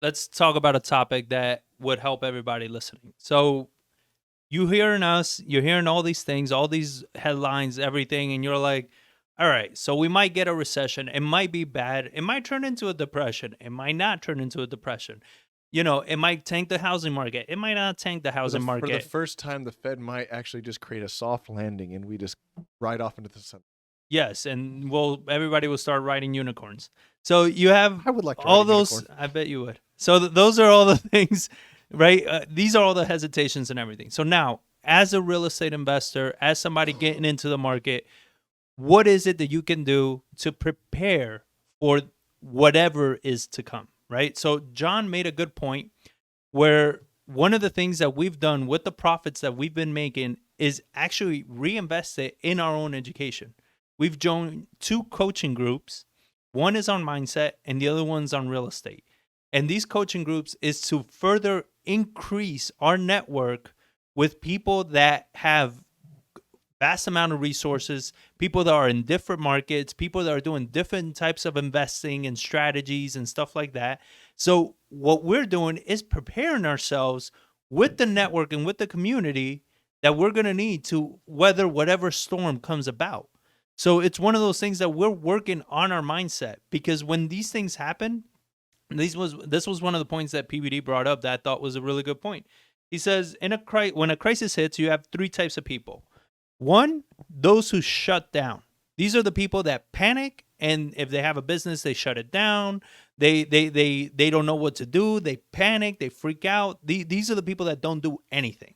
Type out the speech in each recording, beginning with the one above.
let's talk about a topic that would help everybody listening. So you're hearing all these things, all these headlines, everything, and you're like, all right, so we might get a recession. It might be bad. It might turn into a depression. It might not turn into a depression. It might tank the housing market. It might not tank the For the housing for the market. first time, the Fed might actually just create a soft landing, and we just ride off into the sun. Yes, and everybody will start riding unicorns. So you have I would like to ride all a those. unicorn. I bet you would. So those are all the things, right? These are all the hesitations and everything. So now, as a real estate investor, as somebody getting into the market, what is it that you can do to prepare for whatever is to come, right? So John made a good point where one of the things that we've done with the profits that we've been making is actually reinvest it in our own education. We've joined two coaching groups. One is on mindset and the other one's on real estate. And these coaching groups is to further increase our network with people that have vast amount of resources, people that are in different markets, people that are doing different types of investing and strategies and stuff like that. So what we're doing is preparing ourselves with the network and with the community that we're going to need to weather whatever storm comes about. So it's one of those things that we're working on our mindset, because when these things happen, this was one of the points that PBD brought up that I thought was a really good point. He says when a crisis hits, you have three types of people. One, those who shut down. These are the people that panic, and if they have a business, they shut it down. They don't know what to do. They panic. They freak out. These are the people that don't do anything.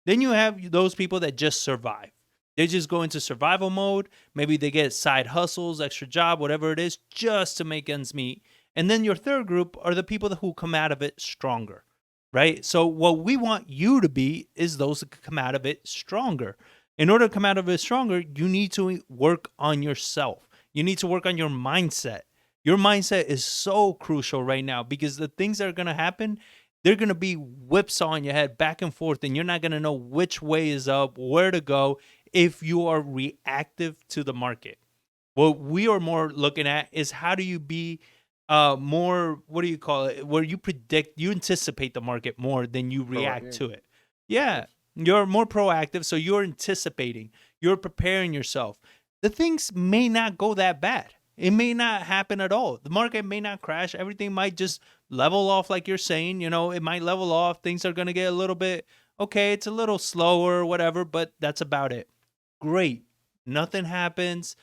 Then you have those people that just survive. They just go into survival mode. Maybe they get side hustles, extra job, whatever it is, just to make ends meet. And then your third group are the people who come out of it stronger, right? So what we want you to be is those that come out of it stronger. In order to come out of it stronger, you need to work on yourself. You need to work on your mindset. Your mindset is so crucial right now, because the things that are going to happen, they're going to be whipsaw in your head back and forth, and you're not going to know which way is up, where to go if you are reactive to the market. What we are more looking at is how do you be more, what do you call it, where you anticipate the market more than you react to it. Yeah, you're more proactive, so you're anticipating, you're preparing yourself. The things may not go that bad. It may not happen at all. The market may not crash. Everything might just level off, like you're saying. It might level off. Things are going to get a little bit, okay, it's a little slower, whatever, but that's about it. Great. Nothing happens.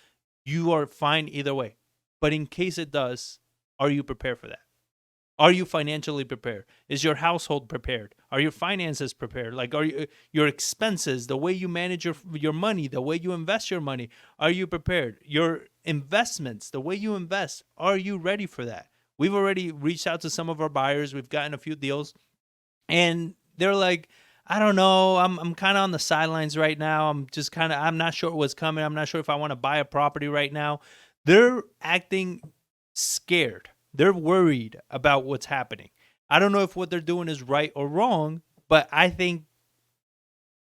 You are fine either way. But in case it does, are you prepared for that? Are you financially prepared? Is your household prepared? Are your finances prepared? Like, are your expenses, the way you manage your money, the way you invest your money, are you prepared? Your investments, the way you invest, are you ready for that? We've already reached out to some of our buyers. We've gotten a few deals, and they're like, I don't know. I'm kind of on the sidelines right now. I'm not sure what's coming. I'm not sure if I want to buy a property right now. They're acting scared. They're worried about what's happening. I don't know if what they're doing is right or wrong, but I think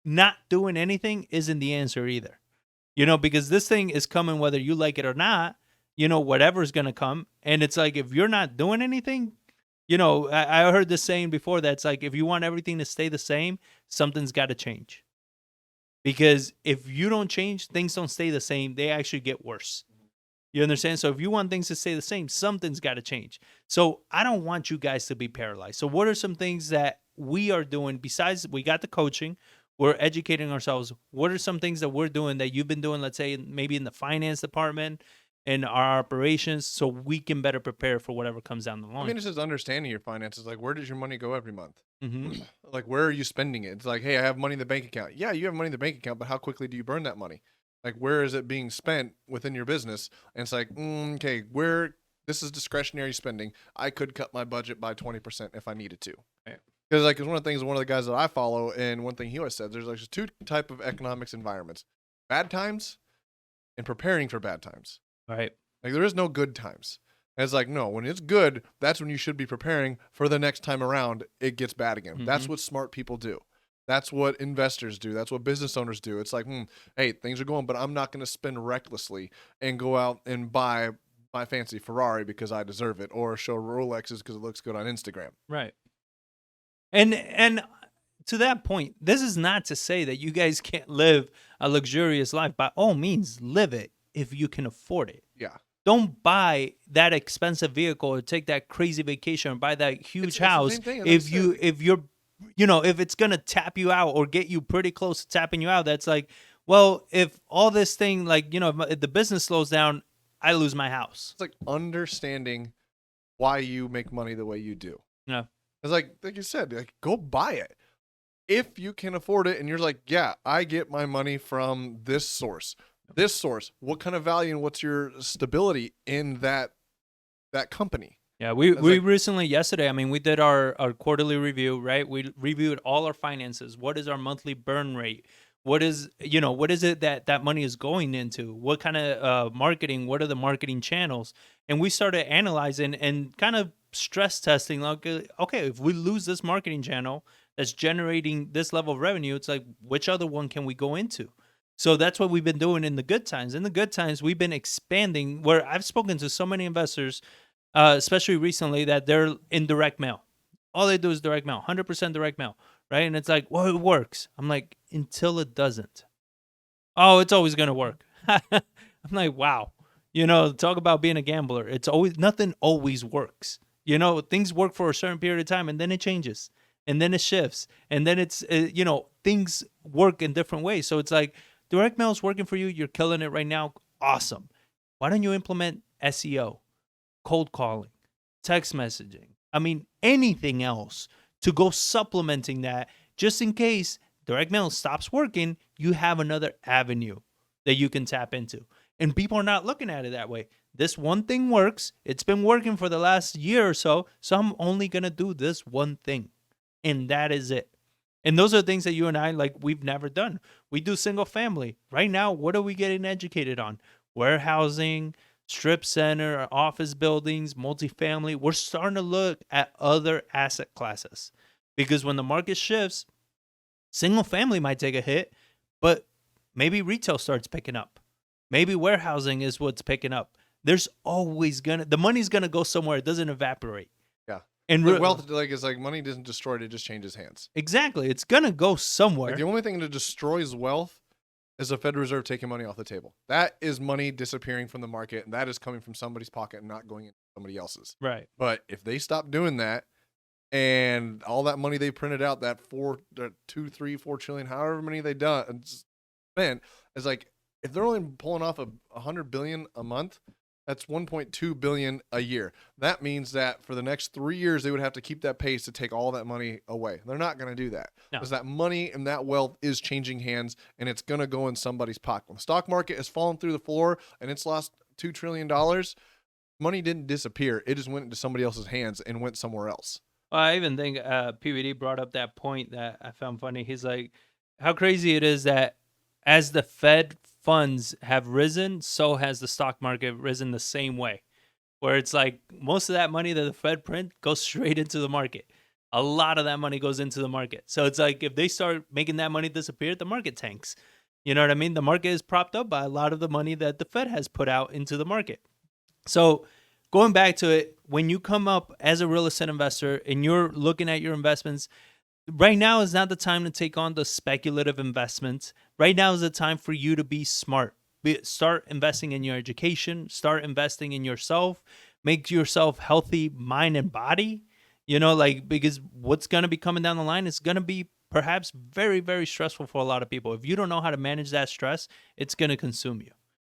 not doing anything isn't the answer either. Because this thing is coming whether you like it or not, whatever's going to come. And it's like, if you're not doing anything, I heard this saying before that's like, if you want everything to stay the same, something's got to change. Because if you don't change, things don't stay the same. They actually get worse. You understand? So if you want things to stay the same, something's got to change. So I don't want you guys to be paralyzed. So what are some things that we are doing besides we got the coaching, we're educating ourselves. What are some things that we're doing that you've been doing, let's say maybe in the finance department and our operations, so we can better prepare for whatever comes down the I line? mean, it's just understanding your finances. Like, where does your money go every month? Mm-hmm. Like, where are you spending it? It's like, hey, I have money in the bank account. Yeah, you have money in the bank account, but how quickly do you burn that money? Like, where is it being spent within your business? And it's like, okay, this is discretionary spending. I could cut my budget by 20% if I needed to. Because it's one of the things, one of the guys that I follow, and one thing he always says, there's like just two type of economics environments: bad times and preparing for bad times. Right. Like, there is no good times. And it's like, no, when it's good, that's when you should be preparing for the next time around it gets bad again. Mm-hmm. That's what smart people do. That's what investors do. That's what business owners do. It's like, hey, things are going, but I'm not going to spend recklessly and go out and buy my fancy Ferrari because I deserve it, or show Rolexes because it looks good on Instagram. Right. And to that point, this is not to say that you guys can't live a luxurious life. By all means, live it if you can afford it. Yeah. Don't buy that expensive vehicle or take that crazy vacation or buy that huge It's the house same thing, if you're if it's gonna tap you out or get you pretty close to tapping you out. That's like, well, if all this thing, like, if the business slows down, I lose my house. It's like understanding why you make money the way you do. Yeah. It's like you said, like, go buy it if you can afford it, and you're like, yeah, I get my money from this source. This source. What kind of value and what's your stability in that company? Yeah, we like- recently, yesterday, I mean, we did our quarterly review, right? We reviewed all our finances. What is our monthly burn rate? What is it that money is going into? What kind of marketing? What are the marketing channels? And we started analyzing and kind of stress testing, like, okay, if we lose this marketing channel that's generating this level of revenue, it's like, which other one can we go into? So that's what we've been doing in the good times. In the good times, we've been expanding, where I've spoken to so many investors, especially recently, that they're in direct mail. All they do is direct mail, 100% direct mail, right? And it's like, well, it works. I'm like, until it doesn't. Oh, it's always going to work. I'm like, wow. Talk about being a gambler. Nothing always works. Things work for a certain period of time, and then it changes, and then it shifts, and then it's, things work in different ways. So it's like, direct mail is working for you. You're killing it right now. Awesome. Why don't you implement SEO, cold calling, text messaging? I mean, anything else to go supplementing that, just in case direct mail stops working, you have another avenue that you can tap into. And people are not looking at it that way. This one thing works. It's been working for the last year or so. So I'm only going to do this one thing. And that is it. And those are things that you and I, like, we've never done. We do single family. Right now, what are we getting educated on? Warehousing, strip center, office buildings, multifamily. We're starting to look at other asset classes. Because when the market shifts, single family might take a hit, but maybe retail starts picking up. Maybe warehousing is what's picking up. There's always the money's gonna go somewhere. It doesn't evaporate. Yeah. And Wealth, like, is like money isn't destroyed; it just changes hands. Exactly, it's gonna go somewhere. Like, the only thing that destroys wealth is the Federal Reserve taking money off the table. That is money disappearing from the market, and that is coming from somebody's pocket and not going into somebody else's. Right. But if they stop doing that, and all that money they printed out, that 2, 3, 4 trillion, however many they done spent, is like, if they're only pulling off 100 billion a month, that's 1.2 billion a year. That means that for the next 3 years, they would have to keep that pace to take all that money away. They're not going to do that, because that money and that wealth is changing hands, and it's going to go in somebody's pocket. When the stock market has fallen through the floor and it's lost $2 trillion, money didn't disappear. It just went into somebody else's hands and went somewhere else. Well, I even think PVD brought up that point that I found funny. He's like, how crazy it is that as the Fed funds have risen, so has the stock market risen the same way. Where it's like, most of that money that the Fed print goes straight into the market. A lot of that money goes into the market. So it's like, if they start making that money disappear, the market tanks. You know what I mean? The market is propped up by a lot of the money that the Fed has put out into the market. So going back to it, when you come up as a real estate investor and you're looking at your investments, right now is not the time to take on the speculative investments. Right now is the time for you to be smart. Start investing in your education. Start investing in yourself. Make yourself healthy, mind and body. Because what's going to be coming down the line is going to be perhaps very, very stressful for a lot of people. If you don't know how to manage that stress, it's going to consume you.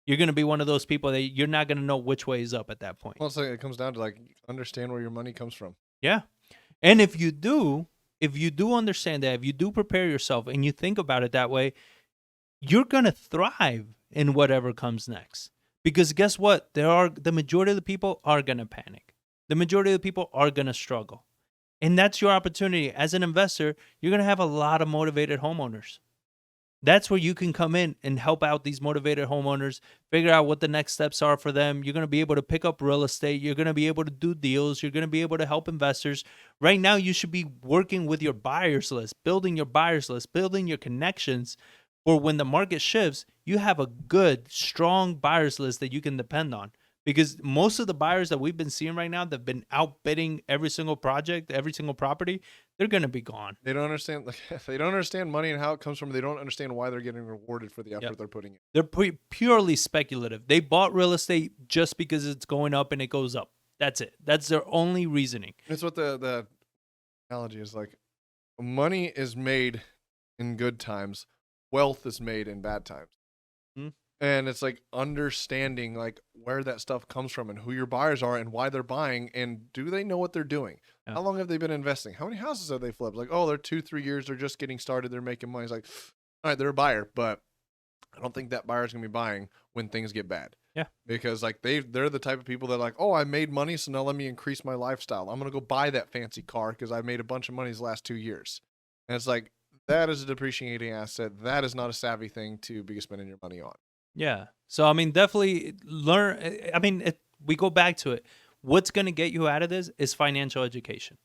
You're going to be one of those people that you're not going to know which way is up at that point. Well, it's like, it comes down to, like, understand where your money comes from. Yeah. And if you do understand that, if you do prepare yourself and you think about it that way, you're going to thrive in whatever comes next. Because guess what? The majority of the people are going to panic. The majority of the people are going to struggle. And that's your opportunity. As an investor, you're going to have a lot of motivated homeowners. That's where you can come in and help out these motivated homeowners, figure out what the next steps are for them. You're going to be able to pick up real estate. You're going to be able to do deals. You're going to be able to help investors. Right now, you should be working with your buyers list, building your buyers list, building your connections for when the market shifts, you have a good, strong buyers list that you can depend on. because most of the buyers that we've been seeing right now that've been outbidding every single project, every single property, they're going to be gone. They don't understand, like, they don't understand money and how it comes from. They don't understand why they're getting rewarded for the effort Yep. they're putting in. They're purely speculative. They bought real estate just because it's going up and it goes up. That's it. That's their only reasoning. It's what the analogy is like. Money is made in good times. Wealth is made in bad times. Hmm. And it's like understanding like where that stuff comes from and who your buyers are and why they're buying and do they know what they're doing? Yeah. How long have they been investing? How many houses have they flipped? Like, oh, they're 2-3 years. They're just getting started. They're making money. It's like, all right, they're a buyer, but I don't think that buyer's gonna be buying when things get bad. Yeah. Because like they're the type of people that are like, oh, I made money, so now let me increase my lifestyle. I'm gonna go buy that fancy car because I made a bunch of money these last 2 years. And it's like that is a depreciating asset. That is not a savvy thing to be spending your money on. Yeah. So, I mean, definitely learn. I mean, we go back to it. What's going to get you out of this is financial education.